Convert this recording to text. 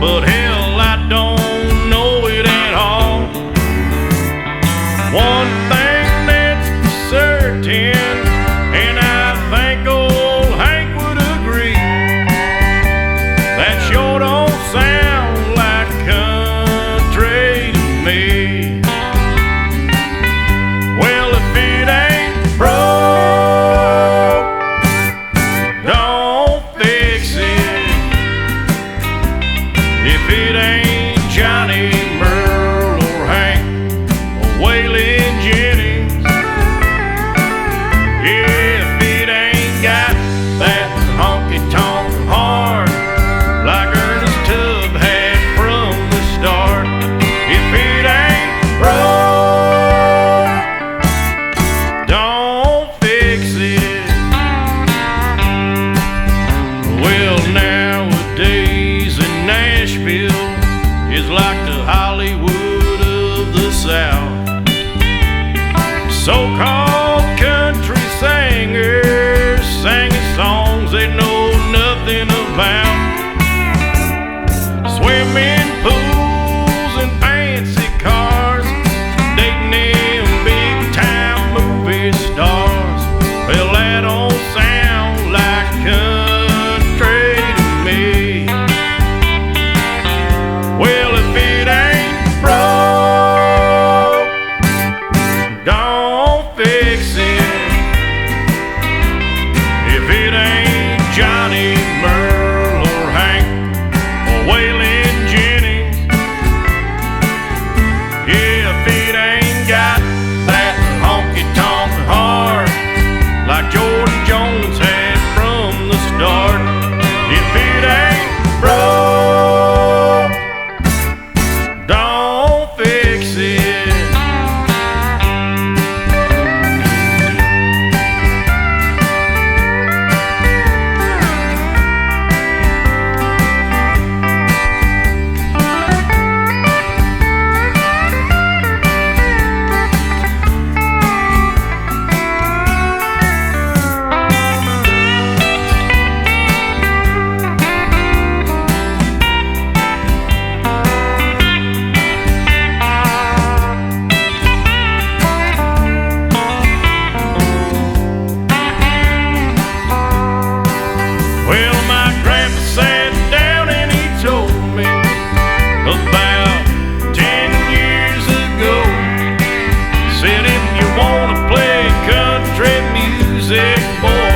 but hell, I don't know it at all. One thing that's for certain, and I think old Hank would agree, that sure don't sound like country to me. Well, if it ain't broke, don't fix it. If it ain't Johnny, Merle, or Hank, or Waylon Jennings, yeah, if it ain't got that honky-tonk heart like Ernest Tubb had from the start, if it ain't broke, don't fix it. Well, nowadays in Nashville is like the Hollywood of the South. So-called country singers singing songs they know nothing about. Swimming pools and fancy cars, dating them big-time movie stars. Well, that don't sound like country to me. Well, if it ain't broke, don't fix it. If it ain't Johnny, Merle, or Hank, or Waylon Jennings, yeah, if it ain't got that honky-tonk heart like Jordan Jones had from the start, if it ain't broke, don't fix it. Well, my grandpa sat down and he told me about 10 years ago. Said if you wanna play country music, boy,